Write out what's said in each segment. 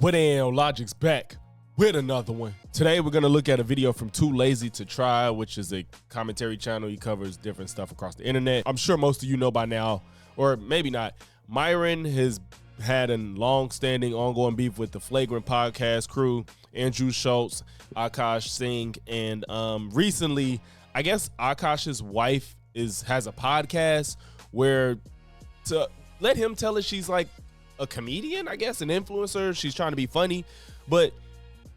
What damn Logic's back with another one. Today we're gonna look at a video from Too Lazy to Try, which is a commentary channel. He covers different stuff across the internet. I'm sure most of you know by now, or maybe not, Myron has had a long-standing ongoing beef with the Flagrant podcast crew, Andrew Schultz, Akaash Singh, and recently, I guess Akaash's wife has a podcast where, to let him tell it, she's like a comedian, I guess, an influencer. She's trying to be funny, but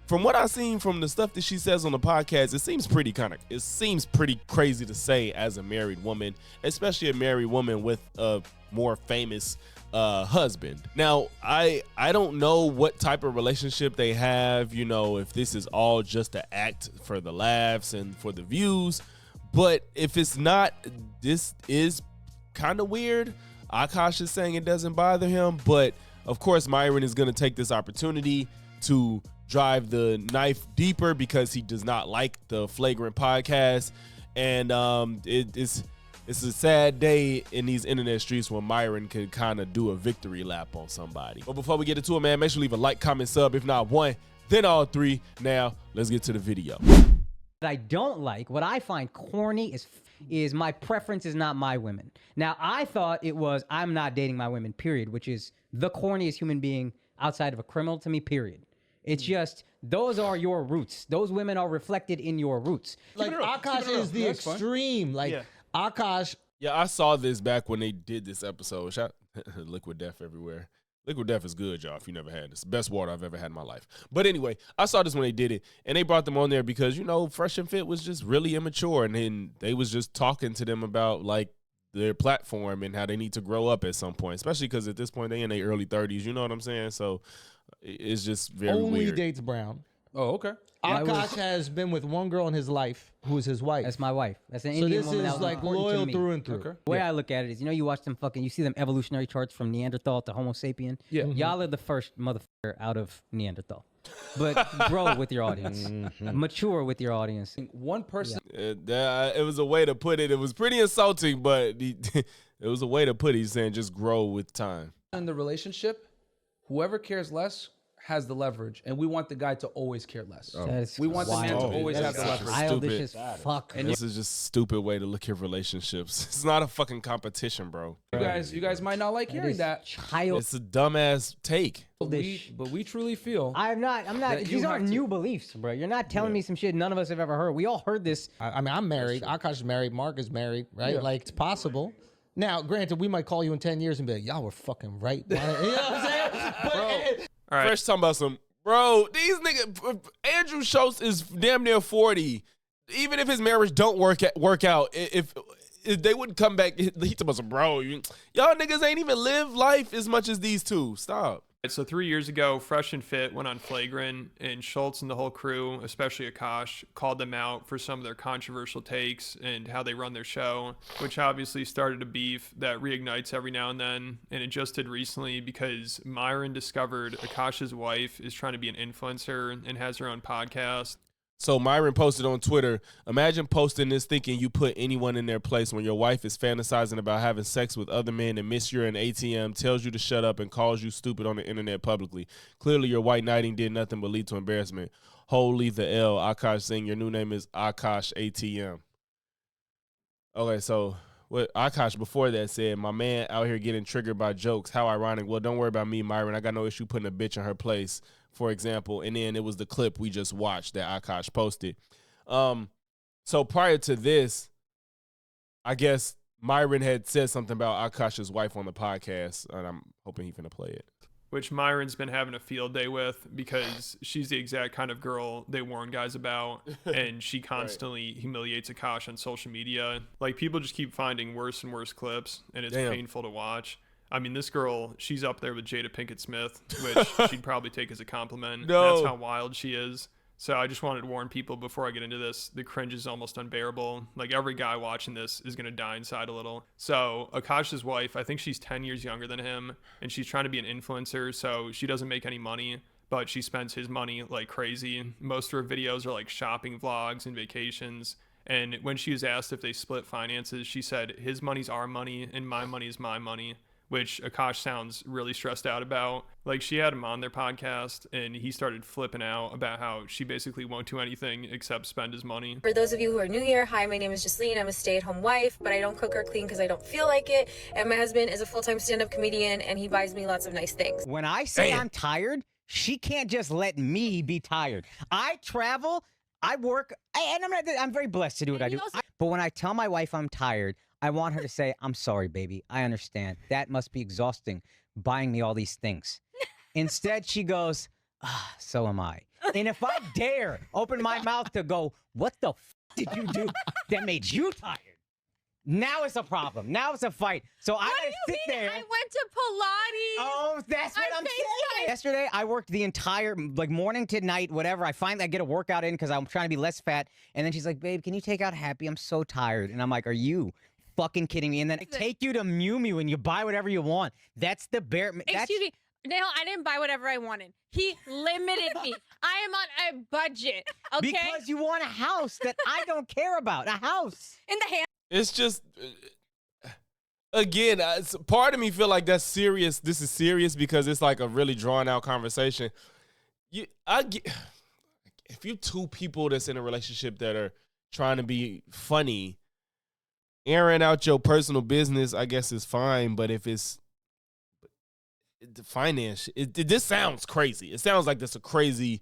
from what I've seen from the stuff that she says on the podcast, it seems pretty crazy to say as a married woman, especially a married woman with a more famous husband. Now, I don't know what type of relationship they have, you know, if this is all just an act for the laughs and for the views, but if it's not, this is kind of weird. Akaash is saying it doesn't bother him, but of course Myron is going to take this opportunity to drive the knife deeper because he does not like the Flagrant podcast, and it's a sad day in these internet streets when Myron can kind of do a victory lap on somebody. But before we get into it, man, make sure you leave a like, comment, sub, if not one, then all three. Now let's get to the video. What I don't like, what I find corny is my preference is not my women. Now, I thought it was I'm not dating my women, period, which is the corniest human being outside of a criminal to me, period. It's just, those are your roots. Those women are reflected in your roots. Like, Akaash is the extreme. Like, yeah. Akaash. Yeah, I saw this back when they did this episode. Liquid Death everywhere. Liquid Death is good, y'all, if you never had this. Best water I've ever had in my life. But anyway, I saw this when they did it, and they brought them on there because, you know, Fresh and Fit was just really immature, and then they was just talking to them about, like, their platform and how they need to grow up at some point, especially because at this point they in their early 30s, you know what I'm saying? So it's just very only weird. Dates Brown. Oh, okay. Akaash has been with one girl in his life who is his wife. That's my wife. That's an So Indian this woman. is like loyal through and through. Okay. The way I look at it is, you know, you watch them you see them evolutionary charts from Neanderthal to Homo sapien. Yeah. Y'all are the first motherfucker out of Neanderthal. But grow with your audience. Mature with your audience. One person. It was a way to put it. It was pretty insulting, but it was a way to put it. He's saying just grow with time. In the relationship, whoever cares less has the leverage, and we want the guy to always care less. We want the man to always have the leverage. Childish as fuck. And this is just a stupid way to look at relationships. It's not a fucking competition, bro. You guys might not like hearing that. It's a dumbass take. But we truly feel. I'm not. These aren't new beliefs, bro. You're not telling me some shit none of us have ever heard. We all heard this. I mean, I'm married. Akaash is married. Mark is married, right? Yeah. Like, it's possible. Now, granted, we might call you in 10 years and be like, y'all were fucking right. You know what I'm saying? But, All right. Fresh talking about some, bro, these niggas, Andrew Schultz is damn near 40. Even if his marriage don't work out, if they wouldn't come back, he talking about some, bro, y'all niggas ain't even live life as much as these two. Stop. So 3 years ago, Fresh and Fit went on Flagrant, and Schultz and the whole crew, especially Akaash, called them out for some of their controversial takes and how they run their show, which obviously started a beef that reignites every now and then. And it just did recently because Myron discovered Akaash's wife is trying to be an influencer and has her own podcast. So Myron posted on Twitter, imagine posting this thinking you put anyone in their place when your wife is fantasizing about having sex with other men and miss you're an ATM, tells you to shut up and calls you stupid on the internet publicly. Clearly your white knighting did nothing but lead to embarrassment. Holy the L. Akaash saying your new name is Akaash ATM. Okay, so what Akaash before that said, my man out here getting triggered by jokes. How ironic. Well, don't worry about me, Myron. I got no issue putting a bitch in her place, for example. And then it was the clip we just watched that Akaash posted. So prior to this, I guess Myron had said something about Akaash's wife on the podcast, and I'm hoping he's going to play it. Which Myron's been having a field day with because she's the exact kind of girl they warn guys about, and she constantly humiliates Akaash on social media. Like, people just keep finding worse and worse clips, and it's painful to watch. I mean, this girl, she's up there with Jada Pinkett Smith, which she'd probably take as a compliment. No. That's how wild she is. So I just wanted to warn people before I get into this. The cringe is almost unbearable. Like, every guy watching this is going to die inside a little. So Akaash's wife, I think she's 10 years younger than him, and she's trying to be an influencer, so she doesn't make any money, but she spends his money like crazy. Most of her videos are like shopping vlogs and vacations. And when she was asked if they split finances, she said, his money's our money and my money is my money. which Akaash sounds really stressed out about. Like, she had him on their podcast and he started flipping out about how she basically won't do anything except spend his money. For those of you who are new here, hi, my name is Jasleen. I'm a stay-at-home wife, but I don't cook or clean because I don't feel like it. And my husband is a full-time stand-up comedian and he buys me lots of nice things. When I say I'm tired, she can't just let me be tired. I travel, I work, and I'm very blessed to do what I do. But when I tell my wife I'm tired, I want her to say, I'm sorry, baby. I understand. That must be exhausting, buying me all these things. Instead, she goes, so am I. And if I dare open my mouth to go, what the f did you do that made you tired? Now it's a problem. Now it's a fight. So I gotta sit there. I went to Pilates. Oh, that's what I'm saying. Yesterday, I worked the entire, like, morning to night, whatever. I get a workout in because I'm trying to be less fat. And then she's like, babe, can you take out Happy? I'm so tired. And I'm like, are you fucking kidding me? And then I take you to Mew Mew and you buy whatever you want. That's the bare. Excuse me. No, I didn't buy whatever I wanted. He limited me. I am on a budget, okay? Because you want a house that I don't care about. A house. In the hand. It's just, again, part of me feel like that's serious. This is serious because it's like a really drawn out conversation. If you two people that's in a relationship that are trying to be funny, airing out your personal business, I guess is fine. But if it's the finance, this sounds crazy. It sounds like that's a crazy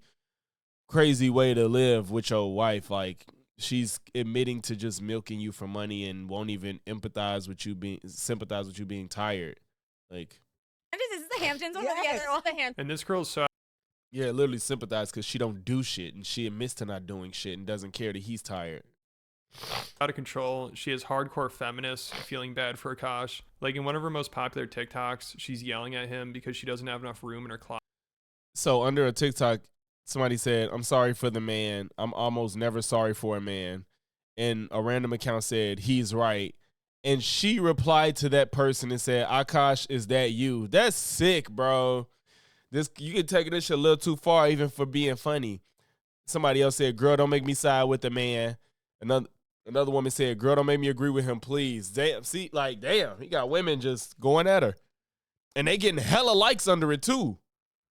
way to live with your wife. Like, she's admitting to just milking you for money and won't even sympathize with you being tired. Like, This is the Hamptons over the other, all the Hamptons. And this girl's so yeah, literally sympathize because she don't do shit and she admits to not doing shit and doesn't care that he's tired. out of control. She has hardcore feminists feeling bad for Akaash. Like, in one of her most popular TikToks, she's yelling at him because she doesn't have enough room in her closet. So under a TikTok, somebody said, I'm sorry for the man. I'm almost never sorry for a man. And a random account said, he's right. And she replied to that person and said, Akaash, is that you? That's sick, bro. You can take this shit a little too far even for being funny. Somebody else said, girl, don't make me side with the man. Another woman said, girl, don't make me agree with him, please. Damn, see, like, damn, he got women just going at her. And they getting hella likes under it, too.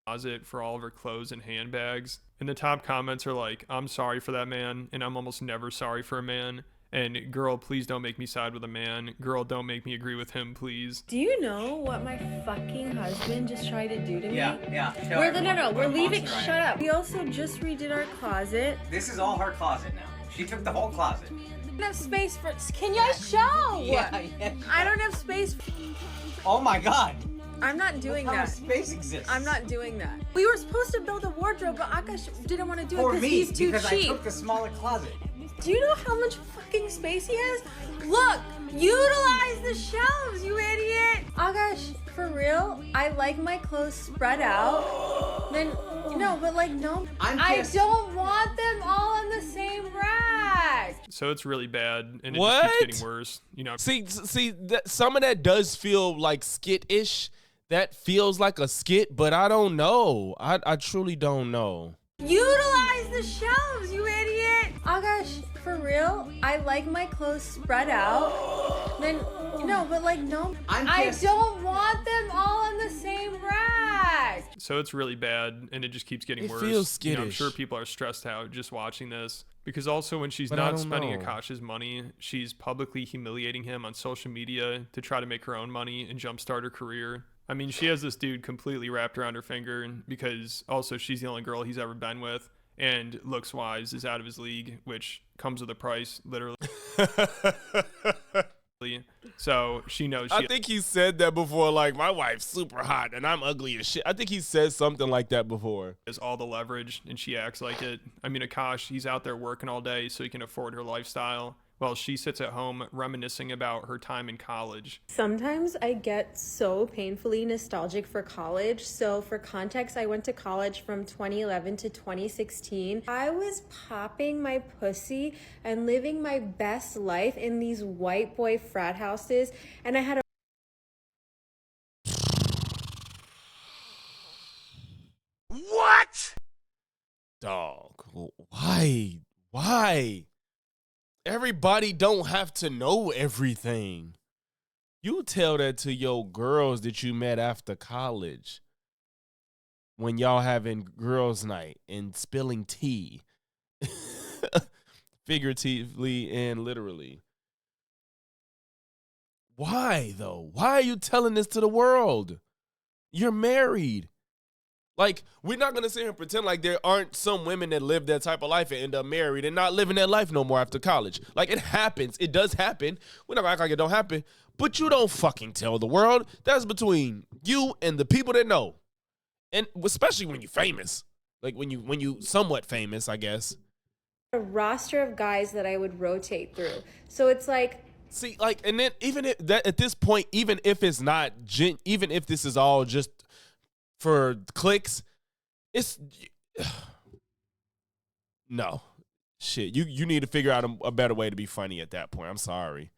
Closet for all of her clothes and handbags. And the top comments are like, I'm sorry for that man, and I'm almost never sorry for a man. And girl, please don't make me side with a man. Girl, don't make me agree with him, please. Do you know what my fucking husband just tried to do to me? Yeah. We're leaving. Shut up. We also just redid our closet. This is all her closet now. She took the whole closet. I don't have space for. Can you show? Yeah. I don't have space. Oh my God. I'm not doing How that. much space exists? I'm not doing that. We were supposed to build a wardrobe, but Akaash didn't want to do it For because me, he's too because cheap. I took the smaller closet. Do you know how much fucking space he has? Look, utilize the shelves, you idiot. Akaash, for real, I like my clothes spread out. Then, no, but like, no. I don't want them all in the same rack. So it's really bad, and it What? just keeps getting worse. You know, See, some of that does feel like skit-ish. That feels like a skit, but I don't know. I truly don't know. Utilize the shelves, you idiot. Akaash, for real, I like my clothes spread out. Then, no, but like, no. I don't want them all in the same rack. so it's really bad, and it just keeps getting It worse. feels You know, I'm skittish. sure people are stressed out just watching this. Because also when she's But I not don't spending know. Akaash's money, she's publicly humiliating him on social media to try to make her own money and jumpstart her career. I mean, she has this dude completely wrapped around her finger because also she's the only girl he's ever been with, and looks-wise is out of his league, which comes with a price, literally. So she knows she I think he said that before, like, my wife's super hot and I'm ugly as shit. I think he said something like that before. has all the leverage, and she acts like it. I mean, Akaash, he's out there working all day so he can afford her lifestyle, while she sits at home reminiscing about her time in college. Sometimes I get so painfully nostalgic for college. So for context, I went to college from 2011 to 2016. I was popping my pussy and living my best life in these white boy frat houses. And I had a What? Dog, why? Everybody don't have to know everything. You tell that to your girls that you met after college when y'all having girls' night and spilling tea, figuratively and literally. Why, though? Why are you telling this to the world? You're married. Like, we're not going to sit here and pretend like there aren't some women that live that type of life and end up married and not living that life no more after college. Like, it happens. It does happen. We're not going to act like it don't happen. But you don't fucking tell the world. That's between you and the people that know. And especially when you're famous. Like, when you somewhat famous, I guess. A roster of guys that I would rotate through. So it's like... See, like, and then even if that at this point, even if it's not, even if this is all just for clicks, it's no shit. You need to figure out a better way to be funny at that point. I'm sorry,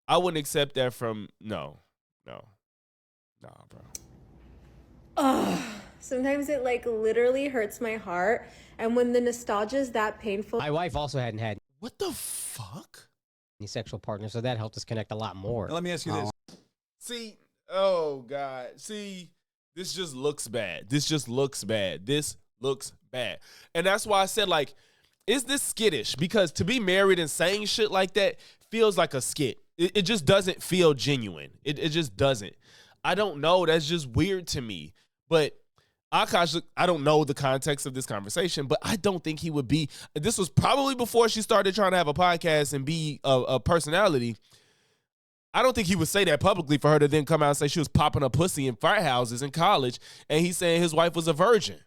I wouldn't accept that from no, bro. Sometimes it like literally hurts my heart, and when the nostalgia is that painful. My wife also hadn't had What the fuck? any sexual partners, so that helped us connect a lot more. Now, let me ask you this. See, oh God, see, this just looks bad. This looks bad. And that's why I said, like, is this skittish? Because to be married and saying shit like that feels like a skit. It just doesn't feel genuine. It just doesn't. I don't know. That's just weird to me. But Akaash, I don't know the context of this conversation, but I don't think he would be. This was probably before she started trying to have a podcast and be a personality. I don't think he would say that publicly for her to then come out and say she was popping a pussy in firehouses in college, and he's saying his wife was a virgin.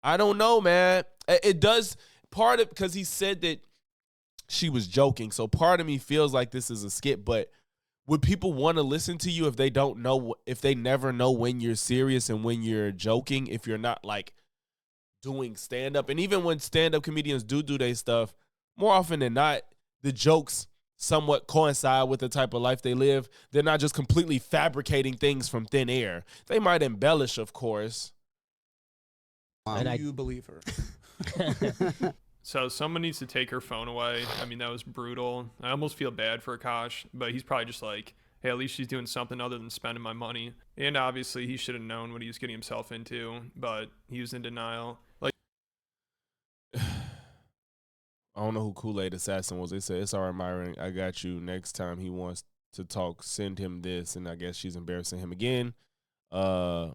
I don't know, man. It does part of because he said that she was joking, so part of me feels like this is a skit, but would people want to listen to you if they don't know, if they never know when you're serious and when you're joking, if you're not like doing stand-up? And even when stand-up comedians do their stuff, more often than not, the jokes somewhat coincide with the type of life they live. They're not just completely fabricating things from thin air. They might embellish, of course. Do you believe her? So someone needs to take her phone away. I mean, that was brutal. I almost feel bad for Akaash, but he's probably just like, hey, at least she's doing something other than spending my money. And obviously he should have known what he was getting himself into, but he was in denial. Like, I don't know who Kool-Aid Assassin was. They said, it's all right, Myron, I got you. Next time he wants to talk, send him this. And I guess she's embarrassing him again. Myron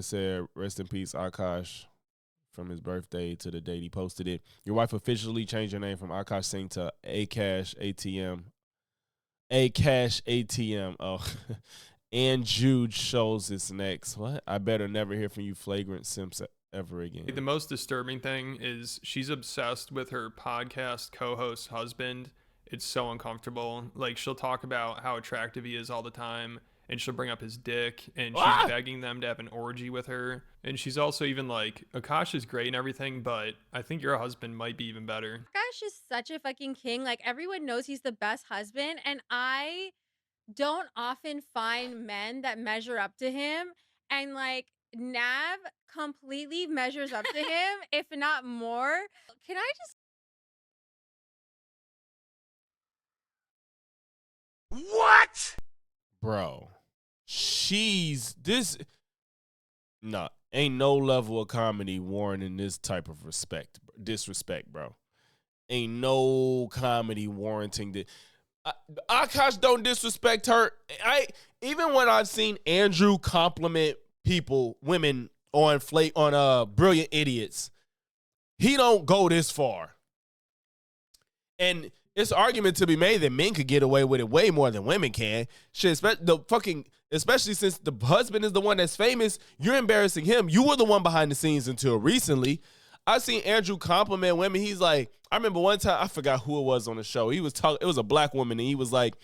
said, rest in peace, Akaash. From his birthday to the date he posted it. Your wife officially changed her name from Akaash Singh to Akaash ATM. Akaash ATM. Oh, and Jude shows this next. What? I better never hear from you flagrant simps ever again. the most disturbing thing is she's obsessed with her podcast co-host husband. It's so uncomfortable. Like, she'll talk about how attractive he is all the time, and she'll bring up his dick, and she's begging them to have an orgy with her. And she's also even like, Akaash is great and everything, but I think your husband might be even better. Akaash is such a fucking king. Like, everyone knows he's the best husband, and I don't often find men that measure up to him. And like, Nav completely measures up to him, if not more. Can I just... What? Bro, nah, ain't no level of comedy warranting this type of disrespect, bro. Ain't no comedy warranting that. Akaash don't disrespect her. Even when I've seen Andrew compliment women on Brilliant Idiots, he don't go this far. And it's an argument to be made that men could get away with it way more than women can. Shit, especially since the husband is the one that's famous, you're embarrassing him. You were the one behind the scenes until recently. I seen Andrew compliment women. He's like, I remember one time, I forgot who it was on the show. He was talking, it was a black woman, and he was like,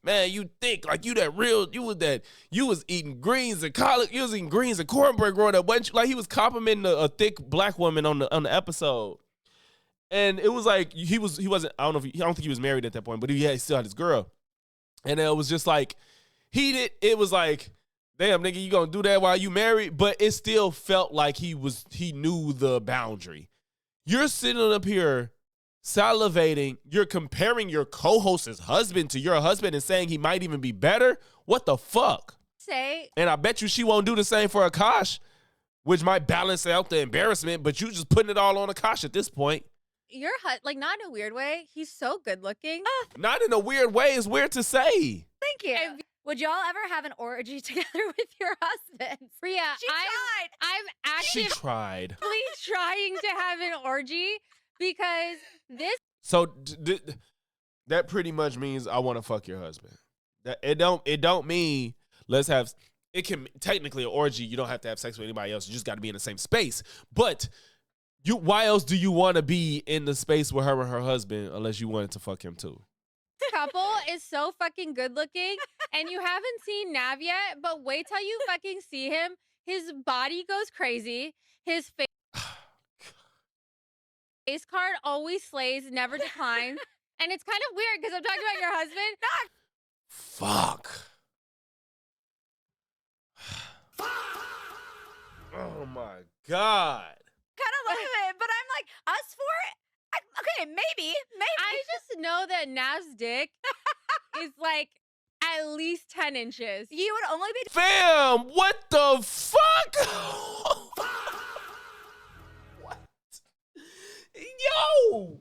man, you think like you was eating greens and collard, you was eating greens and cornbread growing up. Like, he was complimenting a thick black woman on the episode. And it was like he wasn't. I don't think he was married at that point, but he still had his girl. And it was just like it was like, damn, nigga, you gonna do that while you married? But it still felt like he knew the boundary. You're sitting up here salivating. You're comparing your co-host's husband to your husband and saying he might even be better. What the fuck? And I bet you she won't do the same for Akaash, which might balance out the embarrassment, but you just putting it all on Akaash at this point. Your like, not in a weird way. He's so good looking. Not in a weird way. It's weird to say. Thank you. Would y'all ever have an orgy together with your husband? Priya, I'm She actively tried. trying to have an orgy because this. So that pretty much means I want to fuck your husband. That it don't mean let's have. It can technically an orgy. You don't have to have sex with anybody else. You just got to be in the same space. But why else do you want to be in the space with her and her husband unless you wanted to fuck him too? Couple is so fucking good looking, and you haven't seen Nav yet, but wait till you fucking see him. His body goes crazy. His face card always slays, never declines. And it's kind of weird because I'm talking about your husband. Fuck. Oh my God. Kind of love it, but I'm like, us four? Okay, maybe. I just know that Nav's dick is like at least 10 inches. You would only be. Fam, what the fuck? What? Yo,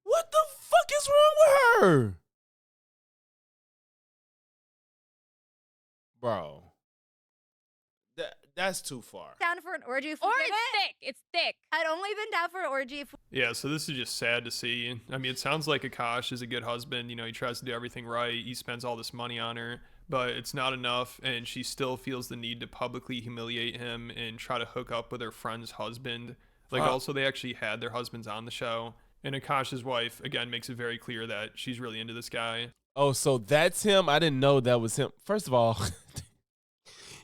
what the fuck is wrong with her? Bro, that's too far. Down for an orgy if Or we did it's it. thick. It's thick. I'd only been down for an orgy if Yeah, so this is just sad to see. I mean, it sounds like Akaash is a good husband. You know, he tries to do everything right. He spends all this money on her, but it's not enough, and she still feels the need to publicly humiliate him and try to hook up with her friend's husband. Like, also, they actually had their husbands on the show, and Akaash's wife, again, makes it very clear that she's really into this guy. Oh, so that's him? I didn't know that was him. First of all,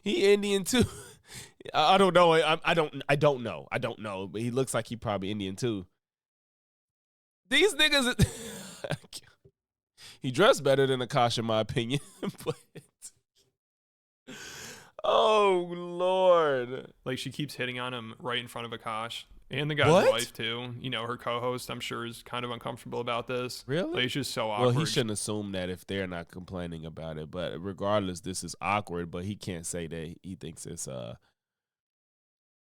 he Indian too. I don't know. I don't know. But he looks like he probably Indian too. These niggas, he dressed better than Akaash in my opinion. But oh Lord, like she keeps hitting on him right in front of Akaash. And the guy's wife too. You know, her co-host, I'm sure, is kind of uncomfortable about this. Really? Like, it's just so awkward. Well, he shouldn't assume that if they're not complaining about it. But regardless, this is awkward. But he can't say that he thinks it's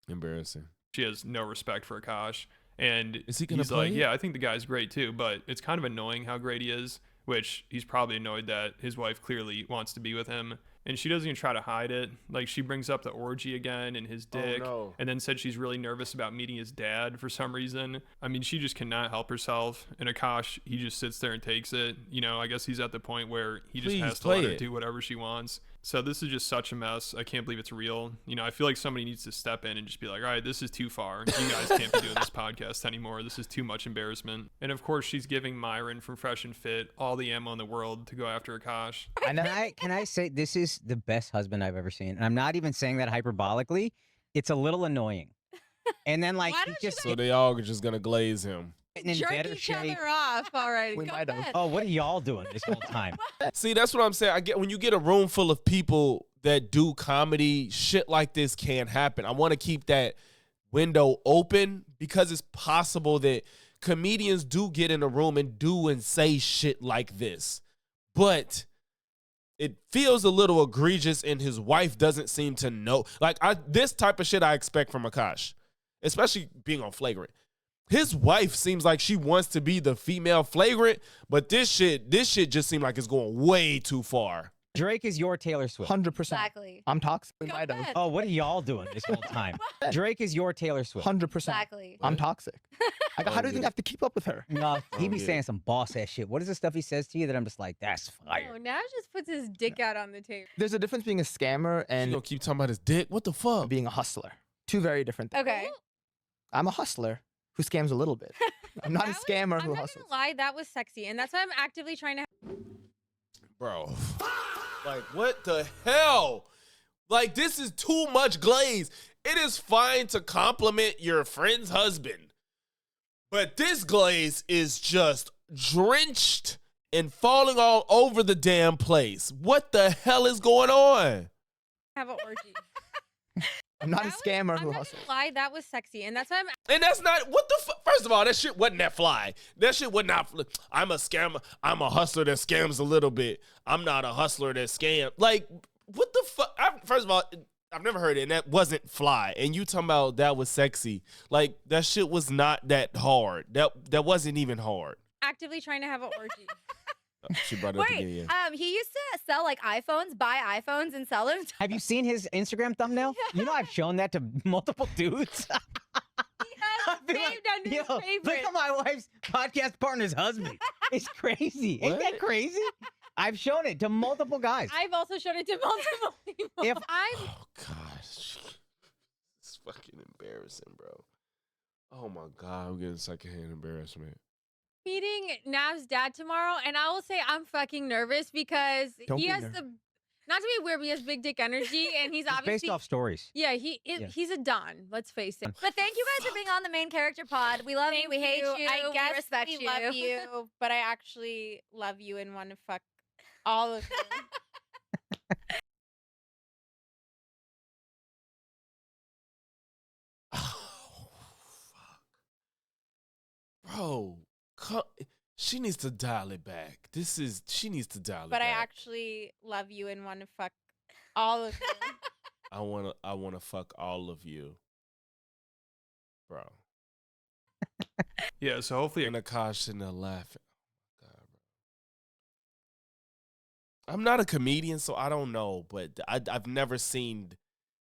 embarrassing. She has no respect for Akaash. And is he gonna he's play like, it? yeah, I think the guy's great too. But it's kind of annoying how great he is, which he's probably annoyed that his wife clearly wants to be with him. And she doesn't even try to hide it. Like, she brings up the orgy again and his dick. Oh, no. And then said she's really nervous about meeting his dad for some reason. I mean, she just cannot help herself. And Akaash, he just sits there and takes it. You know, I guess he's at the point where he just has to let her do whatever she wants. So this is just such a mess. I can't believe it's real. You know, I feel like somebody needs to step in and just be like, all right, this is too far. You guys can't be doing this podcast anymore. This is too much embarrassment. And of course, she's giving Myron from Fresh and Fit all the ammo in the world to go after Akaash. Can I say this is the best husband I've ever seen? And I'm not even saying that hyperbolically. It's a little annoying. And then like he just so they all are just gonna glaze him. in Jerk better each shape. other off already. We might have. Oh, what are y'all doing this whole time? See, that's what I'm saying. I get when you get a room full of people that do comedy, shit like this can't happen. I want to keep that window open because it's possible that comedians do get in a room and do and say shit like this. But it feels a little egregious and his wife doesn't seem to know. Like this type of shit I expect from Akaash, especially being on Flagrant. His wife seems like she wants to be the female Flagrant, but this shit just seemed like it's going way too far. Drake is your Taylor Swift. 100%. Exactly. I'm toxic. We Go might have. ahead. Oh, what are y'all doing this whole time? Drake is your Taylor Swift. 100%. Exactly. I'm toxic. How do you think I have to keep up with her? No, he be yeah. saying some boss ass shit. What is the stuff he says to you that I'm just like, that's fire? Oh, Nav just puts his dick out on the table. There's a difference being a scammer You and gonna keep talking about his dick? What the fuck? being a hustler. Two very different things. Okay. I'm a hustler who scams a little bit. I'm not a scammer I'm who not hustles. gonna lie, that was sexy, and that's why I'm actively trying to. Bro. Like, what the hell? Like, this is too much glaze. It is fine to compliment your friend's husband, but this glaze is just drenched and falling all over the damn place. What the hell is going on? Have an orgy. I'm not a scammer I'm who not hustles. gonna lie, that was sexy, and that's why I'm. And that's not what the fuck. First of all, that shit wasn't that fly. That shit was not. I'm a scammer. I'm a hustler that scams a little bit. I'm not a hustler that scam. Like, what the fuck? First of all, I've never heard it, and that wasn't fly. And you talking about that was sexy? Like, that shit was not that hard. That wasn't even hard. Actively trying to have an orgy. She brought it up again. Wait, he used to sell like iPhones, buy iPhones, and sell them. Have you seen his Instagram thumbnail? You know I've shown that to multiple dudes. I've been saved under his "Yo, favorite." look at my wife's podcast partner's husband. It's crazy. Ain't that crazy? I've shown it to multiple guys. I've also shown it to multiple people. If- Oh gosh, it's fucking embarrassing, bro. Oh my god, I'm getting secondhand embarrassment. Meeting Nav's dad tomorrow, and I will say I'm fucking nervous because Don't he be has nervous. the, not to be weird, but he has big dick energy, and he's It's obviously based off stories. Yeah, he's a don. Let's face it. But thank you guys for being on the main character pod. We love you. We hate you. I we guess respect we you. love you, but I actually love you and want to fuck all of you. Bro, she needs to dial it back. She needs to dial it But I back. actually love you and want to fuck all of you. I wanna fuck all of you. Bro. Yeah, so hopefully And Akaash sitting there laughing. Oh, God, bro. I'm not a comedian, so I don't know, but I've never seen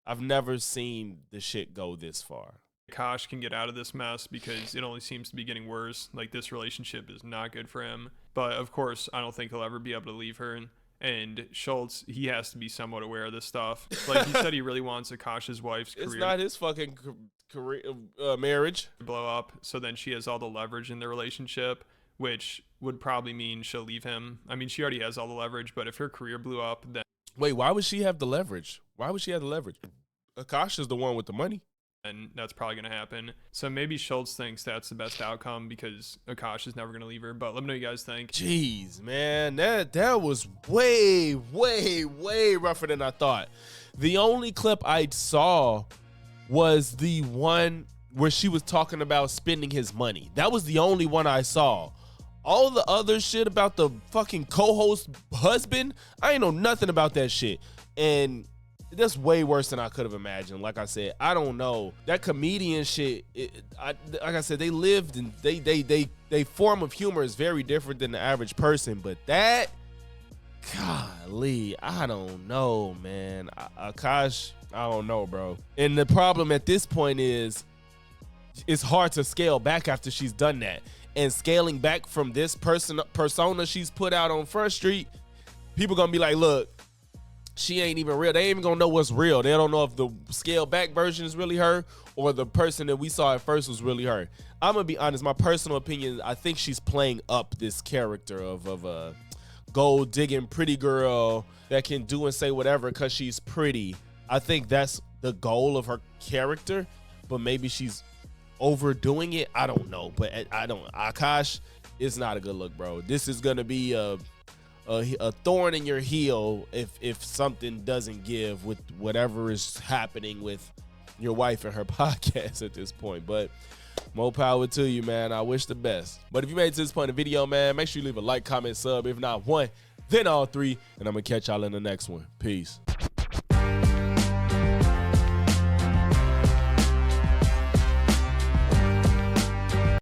the shit go this far. Akaash can get out of this mess because it only seems to be getting worse. Like, this relationship is not good for him. But of course, I don't think he'll ever be able to leave her. And Schultz, he has to be somewhat aware of this stuff. Like, he said he really wants Akaash's wife's career It's not his fucking career marriage. to blow up. So then she has all the leverage in the relationship, which would probably mean she'll leave him. I mean, she already has all the leverage, but if her career blew up, then Wait, why would she have the leverage? Why would she have the leverage? Akaash is the one with the money. and that's probably going to happen. So maybe Schultz thinks that's the best outcome because Akaash is never going to leave her. But let me know what you guys think. Jeez, man, that was way rougher than I thought. The only clip I saw was the one where she was talking about spending his money. That was the only one I saw. All the other shit about the fucking co-host husband, I ain't know nothing about that shit. And that's way worse than I could have imagined. Like I said, I don't know. That comedian shit, like I said, they lived and they form of humor is very different than the average person. But that, golly, I don't know, man. Akaash, I don't know, bro. And the problem at this point is it's hard to scale back after she's done that. And scaling back from this persona she's put out on Front Street, people gonna be like, look, she ain't even real. They ain't even gonna know what's real. They don't know if the scaled back version is really her or the person that we saw at first was really her. I'm gonna be honest, my personal opinion, I think she's playing up this character of a gold digging pretty girl that can do and say whatever because she's pretty. I think that's the goal of her character, but maybe she's overdoing it. I don't know, but Akaash, it's not a good look, bro. This is gonna be a thorn in your heel if something doesn't give with whatever is happening with your wife and her podcast at this point. But more power to you, man. I wish the best. But if you made it to this point in the video, man, make sure you leave a like, comment, sub. If not one, then all three. And I'm gonna catch y'all in the next one. Peace.